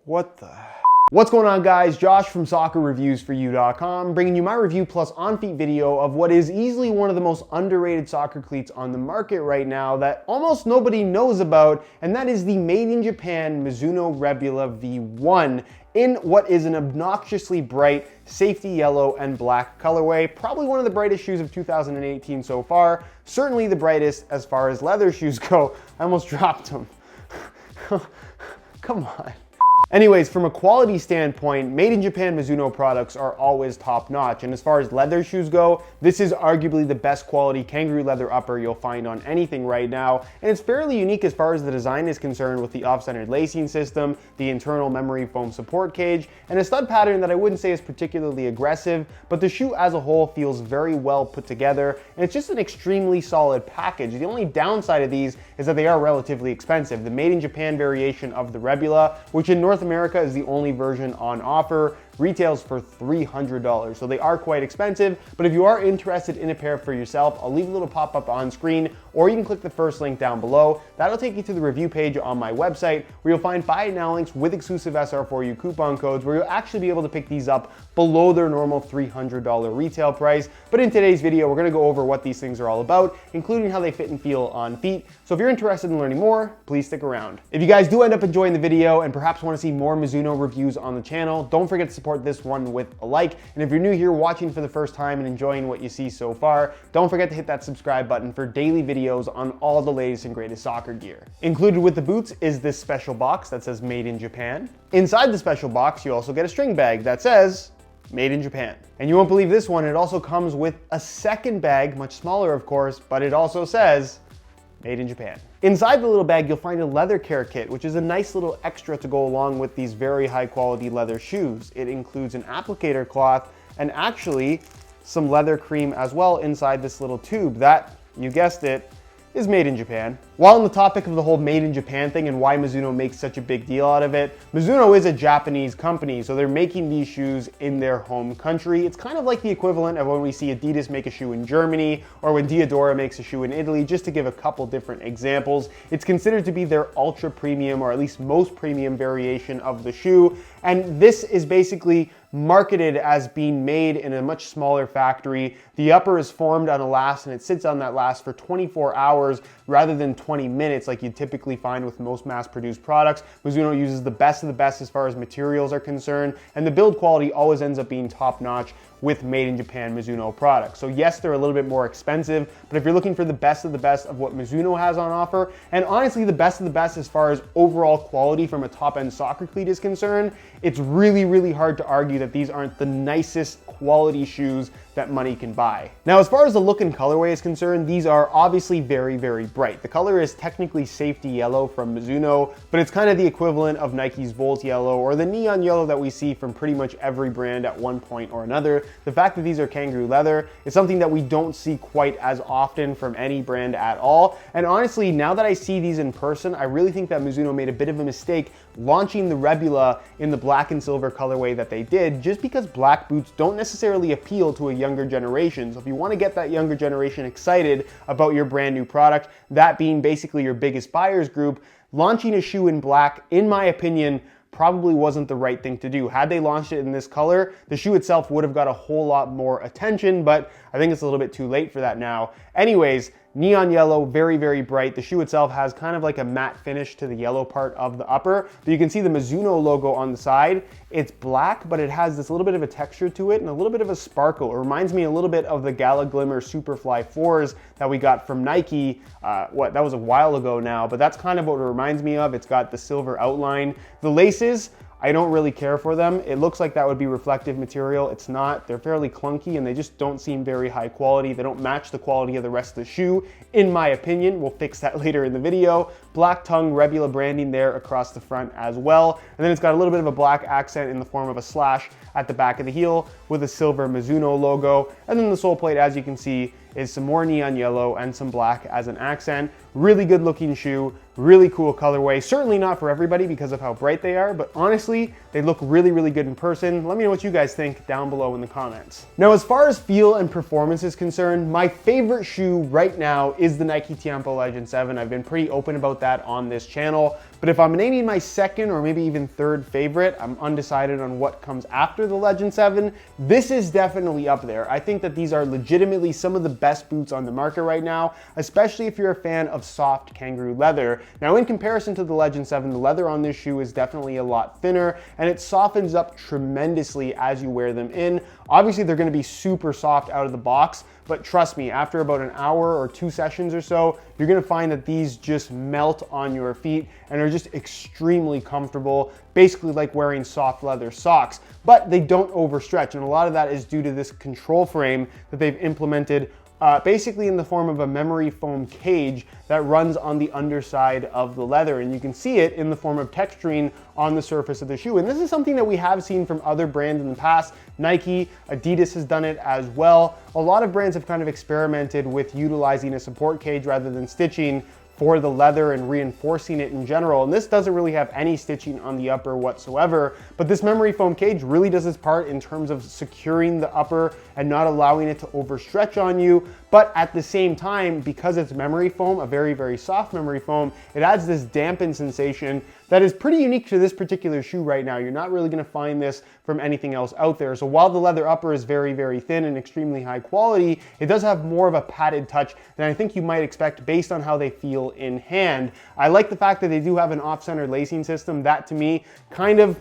What the? What's going on, guys? Josh from soccerreviewsforyou.com, bringing you my review plus on-feet video of what is easily one of the most underrated soccer cleats on the market right now that almost nobody knows about, and that is the made in Japan Mizuno Rebula V1 in what is an obnoxiously bright safety yellow and black colorway. Probably one of the brightest shoes of 2018 so far. Certainly the brightest as far as leather shoes go. I almost dropped them. Come on. Anyways, from a quality standpoint, made in Japan Mizuno products are always top notch. And as far as leather shoes go, this is arguably the best quality kangaroo leather upper you'll find on anything right now. And it's fairly unique as far as the design is concerned, with the off-centered lacing system, the internal memory foam support cage, and a stud pattern that I wouldn't say is particularly aggressive, but the shoe as a whole feels very well put together. And it's just an extremely solid package. The only downside of these is that they are relatively expensive. The made in Japan variation of the Rebula, which in North America is the only version on offer, retails for $300. So they are quite expensive, but if you are interested in a pair for yourself, I'll leave a little pop-up on screen, or you can click the first link down below. That'll take you to the review page on my website, where you'll find buy it now links with exclusive SR4U coupon codes, where you'll actually be able to pick these up below their normal $300 retail price. But in today's video, we're gonna go over what these things are all about, including how they fit and feel on feet. So if you're interested in learning more, please stick around. If you guys do end up enjoying the video and perhaps wanna see more Mizuno reviews on the channel, don't forget to support this one with a like. And if you're new here watching for the first time and enjoying what you see so far, don't forget to hit that subscribe button for daily videos on all the latest and greatest soccer gear. Included with the boots is this special box that says Made in Japan. Inside the special box, you also get a string bag that says Made in Japan. And you won't believe this one, it also comes with a second bag, much smaller of course, but it also says Made in Japan. Inside the little bag, you'll find a leather care kit, which is a nice little extra to go along with these very high quality leather shoes. It includes an applicator cloth and actually some leather cream as well inside this little tube that, you guessed it, is made in Japan. While on the topic of the whole made in Japan thing and why Mizuno makes such a big deal out of it, Mizuno is a Japanese company, so they're making these shoes in their home country. It's kind of like the equivalent of when we see Adidas make a shoe in Germany, or when Diadora makes a shoe in Italy, just to give a couple different examples. It's considered to be their ultra premium, or at least most premium variation of the shoe, and this is basically marketed as being made in a much smaller factory. The upper is formed on a last and it sits on that last for 24 hours rather than 20 minutes like you typically find with most mass-produced products. Mizuno uses the best of the best as far as materials are concerned, and the build quality always ends up being top-notch with made in Japan Mizuno products. So yes, they're a little bit more expensive, but if you're looking for the best of the best of what Mizuno has on offer, and honestly the best of the best as far as overall quality from a top-end soccer cleat is concerned, it's really, really hard to argue that these aren't the nicest quality shoes that money can buy. Now, as far as the look and colorway is concerned, these are obviously very, very bright. The color is technically safety yellow from Mizuno, but it's kind of the equivalent of Nike's Volt yellow or the neon yellow that we see from pretty much every brand at one point or another. The fact that these are kangaroo leather is something that we don't see quite as often from any brand at all. And honestly, now that I see these in person, I really think that Mizuno made a bit of a mistake launching the Rebula in the black and silver colorway that they did, just because black boots don't necessarily appeal to a younger generation. So if you want to get that younger generation excited about your brand new product, that being basically your biggest buyers group, launching a shoe in black, in my opinion, probably wasn't the right thing to do. Had they launched it in this color, the shoe itself would have got a whole lot more attention, but I think it's a little bit too late for that now. Anyways, neon yellow, very, very bright. The shoe itself has kind of like a matte finish to the yellow part of the upper, but you can see the Mizuno logo on the side. It's black, but it has this little bit of a texture to it and a little bit of a sparkle. It reminds me a little bit of the Gala Glimmer Superfly 4s that we got from Nike. That was a while ago now, but that's kind of what it reminds me of. It's got the silver outline. The laces, I don't really care for them. It looks like that would be reflective material. It's not. They're fairly clunky and they just don't seem very high quality. They don't match the quality of the rest of the shoe, in my opinion. We'll fix that later in the video. Black tongue Rebula branding there across the front as well. And then it's got a little bit of a black accent in the form of a slash at the back of the heel with a silver Mizuno logo. And then the sole plate, as you can see, is some more neon yellow and some black as an accent. Really good looking shoe, really cool colorway. Certainly not for everybody because of how bright they are, but honestly, they look really, really good in person. Let me know what you guys think down below in the comments. Now, as far as feel and performance is concerned, my favorite shoe right now is the Nike Tiempo Legend 7. I've been pretty open about that on this channel, but if I'm naming my second or maybe even third favorite, I'm undecided on what comes after the Legend 7. This is definitely up there. I think that these are legitimately some of the best boots on the market right now, especially if you're a fan of soft kangaroo leather. Now, in comparison to the Legend 7, the leather on this shoe is definitely a lot thinner and it softens up tremendously as you wear them in. Obviously, they're going to be super soft out of the box, but trust me, after about an hour or 2 sessions or so, you're going to find that these just melt on your feet and are just extremely comfortable, basically like wearing soft leather socks, but they don't overstretch. And a lot of that is due to this control frame that they've implemented basically in the form of a memory foam cage that runs on the underside of the leather. And you can see it in the form of texturing on the surface of the shoe. And this is something that we have seen from other brands in the past. Nike, Adidas has done it as well. A lot of brands have kind of experimented with utilizing a support cage rather than stitching for the leather and reinforcing it in general. And this doesn't really have any stitching on the upper whatsoever, but this memory foam cage really does its part in terms of securing the upper and not allowing it to overstretch on you. But at the same time, because it's memory foam, a very, very soft memory foam, it adds this dampened sensation that is pretty unique to this particular shoe right now. You're not really gonna find this from anything else out there. So while the leather upper is very, very thin and extremely high quality, it does have more of a padded touch than I think you might expect based on how they feel in hand. I like the fact that they do have an off-center lacing system. That to me kind of,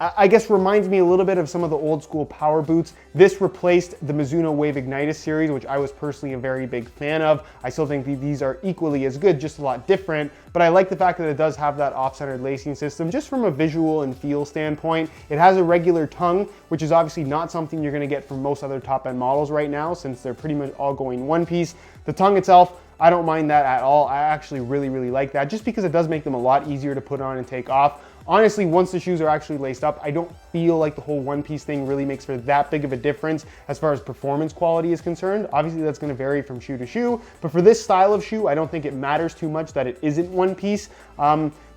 I guess, reminds me a little bit of some of the old school power boots. This replaced the Mizuno Wave Ignitus series, which I was personally a very big fan of. I still think these are equally as good, just a lot different, but I like the fact that it does have that off-centered lacing system just from a visual and feel standpoint. It has a regular tongue, which is obviously not something you're gonna get from most other top-end models right now, since they're pretty much all going one piece. The tongue itself, I don't mind that at all. I actually really, really like that, just because it does make them a lot easier to put on and take off. Honestly, once the shoes are actually laced up, I don't feel like the whole one-piece thing really makes for that big of a difference as far as performance quality is concerned. Obviously, that's going to vary from shoe to shoe, but for this style of shoe, I don't think it matters too much that it isn't one piece.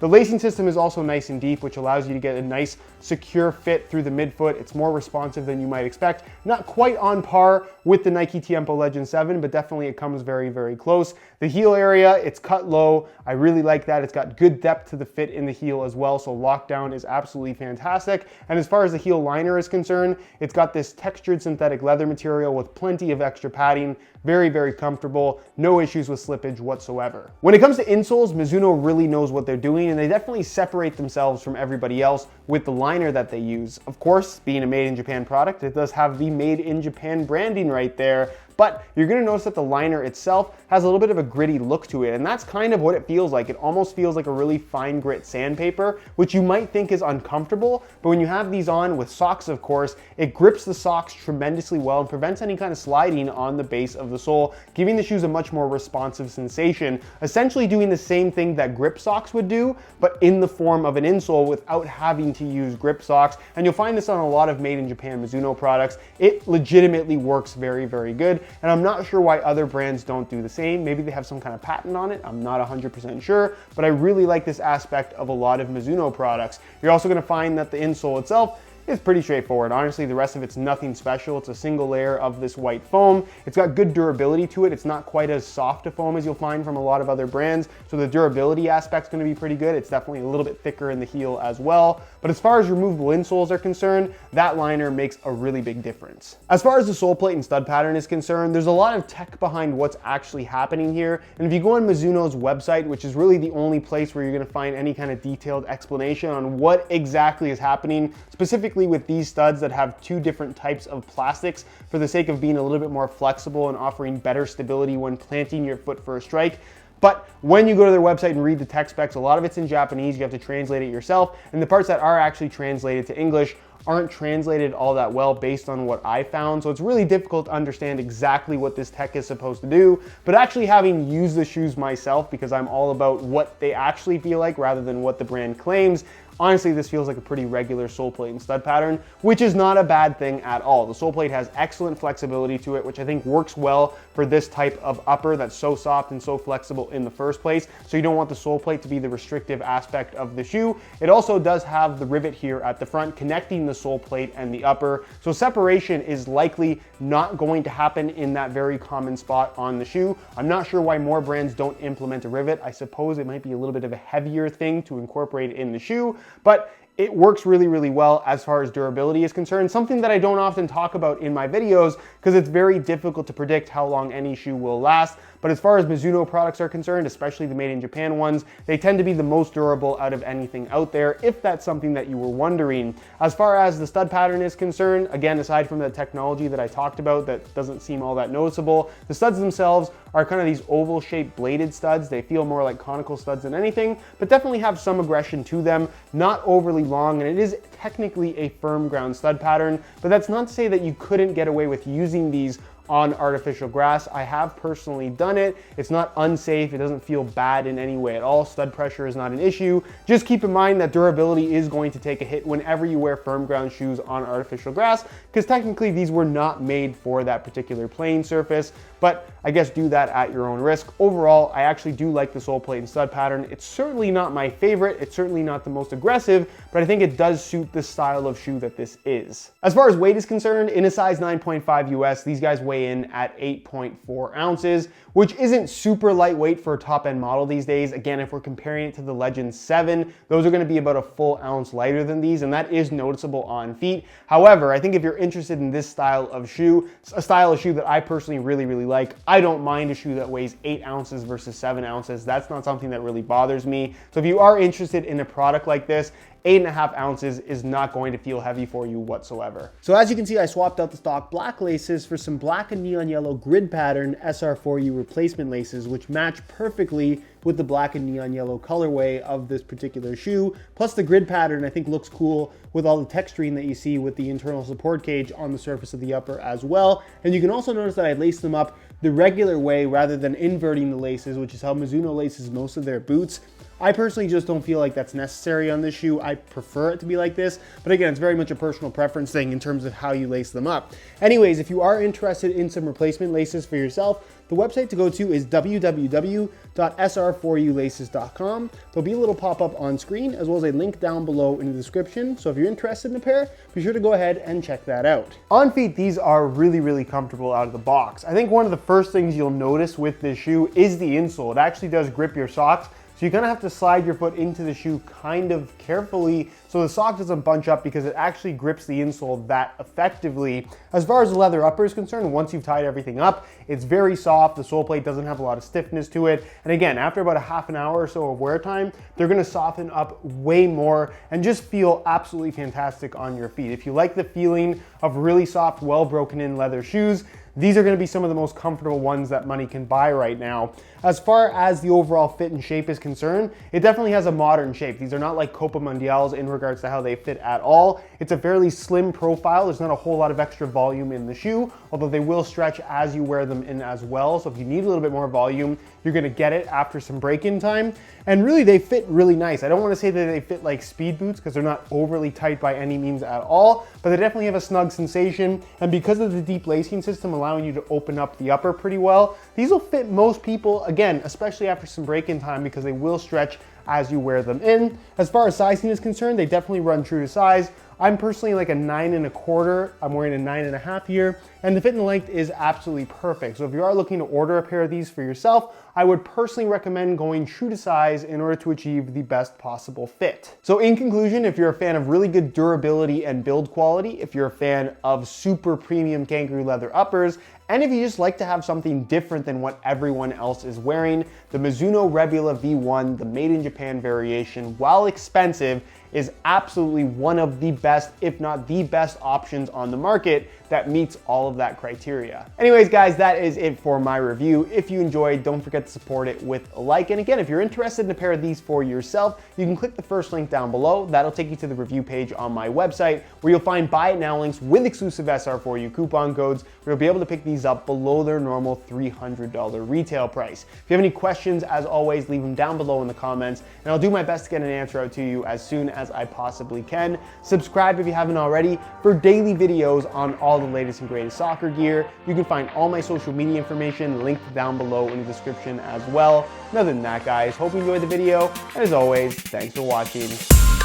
The lacing system is also nice and deep, which allows you to get a nice, secure fit through the midfoot. It's more responsive than you might expect. Not quite on par with the Nike Tiempo Legend 7, but definitely it comes very, very close. The heel area, it's cut low. I really like that. It's got good depth to the fit in the heel as well, so lockdown is absolutely fantastic. And as far as the heel liner is concerned, it's got this textured synthetic leather material with plenty of extra padding. Very, very comfortable. No issues with slippage whatsoever. When it comes to insoles, Mizuno really knows what they're doing, and they definitely separate themselves from everybody else with the liner that they use. Of course, being a made in Japan product, it does have the made in Japan branding right there, but you're gonna notice that the liner itself has a little bit of a gritty look to it, and that's kind of what it feels like. It almost feels like a really fine grit sandpaper, which you might think is uncomfortable, but when you have these on with socks, of course, it grips the socks tremendously well and prevents any kind of sliding on the base of the sole, giving the shoes a much more responsive sensation, essentially doing the same thing that grip socks would do, but in the form of an insole without having to use grip socks. And you'll find this on a lot of made in Japan Mizuno products. It legitimately works very, very good. And I'm not sure why other brands don't do the same. Maybe they have some kind of patent on it. I'm not 100% sure, but I really like this aspect of a lot of Mizuno products. You're also gonna find that the insole itself is pretty straightforward. Honestly, the rest of it's nothing special. It's a single layer of this white foam. It's got good durability to it. It's not quite as soft a foam as you'll find from a lot of other brands, so the durability aspect's gonna be pretty good. It's definitely a little bit thicker in the heel as well. But as far as removable insoles are concerned, that liner makes a really big difference. As far as the sole plate and stud pattern is concerned, there's a lot of tech behind what's actually happening here. And if you go on Mizuno's website, which is really the only place where you're gonna find any kind of detailed explanation on what exactly is happening, specifically with these studs that have 2 different types of plastics for the sake of being a little bit more flexible and offering better stability when planting your foot for a strike. But when you go to their website and read the tech specs, a lot of it's in Japanese. You have to translate it yourself. And the parts that are actually translated to English aren't translated all that well based on what I found. So it's really difficult to understand exactly what this tech is supposed to do, but actually having used the shoes myself, because I'm all about what they actually feel like rather than what the brand claims, honestly, this feels like a pretty regular sole plate and stud pattern, which is not a bad thing at all. The sole plate has excellent flexibility to it, which I think works well for this type of upper that's so soft and so flexible in the first place. So you don't want the sole plate to be the restrictive aspect of the shoe. It also does have the rivet here at the front connecting the sole plate and the upper. So separation is likely not going to happen in that very common spot on the shoe. I'm not sure why more brands don't implement a rivet. I suppose it might be a little bit of a heavier thing to incorporate in the shoe, but it works really, really well as far as durability is concerned, something that I don't often talk about in my videos because it's very difficult to predict how long any shoe will last. But as far as Mizuno products are concerned, especially the made in Japan ones, they tend to be the most durable out of anything out there, if that's something that you were wondering. As far as the stud pattern is concerned, again, aside from the technology that I talked about that doesn't seem all that noticeable, the studs themselves are kind of these oval shaped bladed studs. They feel more like conical studs than anything, but definitely have some aggression to them, not overly long, and it is technically a firm ground stud pattern, but that's not to say that you couldn't get away with using these on artificial grass. I have personally done it. It's not unsafe. It doesn't feel bad in any way at all. Stud pressure is not an issue. Just keep in mind that durability is going to take a hit whenever you wear firm ground shoes on artificial grass, because technically these were not made for that particular playing surface, but I guess do that at your own risk. Overall, I actually do like the sole plate and stud pattern. It's certainly not my favorite. It's certainly not the most aggressive, but I think it does suit the style of shoe that this is. As far as weight is concerned, in a size 9.5 US, these guys weigh in at 8.4 ounces, which isn't super lightweight for a top-end model these days. Again, if we're comparing it to the Legend 7, those are gonna be about a full ounce lighter than these, and that is noticeable on feet. However, I think if you're interested in this style of shoe, a style of shoe that I personally really, really like, I don't mind a shoe that weighs 8 ounces versus 7 ounces. That's not something that really bothers me. So if you are interested in a product like this, 8.5 ounces is not going to feel heavy for you whatsoever. So as you can see, I swapped out the stock black laces for some black and neon yellow grid pattern SR4U replacement laces, which match perfectly with the black and neon yellow colorway of this particular shoe. Plus the grid pattern I think looks cool with all the texturing that you see with the internal support cage on the surface of the upper as well. And you can also notice that I laced them up the regular way rather than inverting the laces, which is how Mizuno laces most of their boots. I personally just don't feel like that's necessary on this shoe. I prefer it to be like this, but again, it's very much a personal preference thing in terms of how you lace them up. Anyways, if you are interested in some replacement laces for yourself, the website to go to is www.sr4ulaces.com. There'll be a little pop-up on screen as well as a link down below in the description. So if you're interested in a pair, be sure to go ahead and check that out. On feet, these are really, really comfortable out of the box. I think one of the first things you'll notice with this shoe is the insole. It actually does grip your socks. So you kind of have to slide your foot into the shoe kind of carefully so the sock doesn't bunch up, because it actually grips the insole that effectively. As far as the leather upper is concerned, once you've tied everything up, it's very soft. The sole plate doesn't have a lot of stiffness to it. And again, after about a half an hour or so of wear time, they're gonna soften up way more and just feel absolutely fantastic on your feet. If you like the feeling of really soft, well broken in leather shoes, these are going to be some of the most comfortable ones that money can buy right now. As far as the overall fit and shape is concerned, it definitely has a modern shape. These are not like Copa Mundials in regards to how they fit at all. It's a fairly slim profile. There's not a whole lot of extra volume in the shoe, although they will stretch as you wear them in as well. So if you need a little bit more volume, you're going to get it after some break-in time. And really, they fit really nice. I don't want to say that they fit like speed boots because they're not overly tight by any means at all, but they definitely have a snug sensation. And because of the deep lacing system allowing you to open up the upper pretty well, these will fit most people, again, especially after some break-in time, because they will stretch as you wear them in. As far as sizing is concerned, they definitely run true to size. I'm personally like a 9 1/4. I'm wearing a 9 1/2 here, and the fit and length is absolutely perfect. So if you are looking to order a pair of these for yourself, I would personally recommend going true to size in order to achieve the best possible fit. So in conclusion, if you're a fan of really good durability and build quality, if you're a fan of super premium kangaroo leather uppers, and if you just like to have something different than what everyone else is wearing, the Mizuno Rebula V1, the made in Japan variation, while expensive, is absolutely one of the best, if not the best options on the market that meets all of that criteria. Anyways, guys, that is it for my review. If you enjoyed, don't forget to support it with a like. And again, if you're interested in a pair of these for yourself, you can click the first link down below. That'll take you to the review page on my website, where you'll find buy it now links with exclusive SR4U coupon codes, where you'll be able to pick these up below their normal $300 retail price. If you have any questions, as always, leave them down below in the comments, and I'll do my best to get an answer out to you as soon as I possibly can. Subscribe if you haven't already for daily videos on all the latest and greatest soccer gear. You can find all my social media information linked down below in the description as well. And other than that, guys, hope you enjoyed the video, and as always, thanks for watching.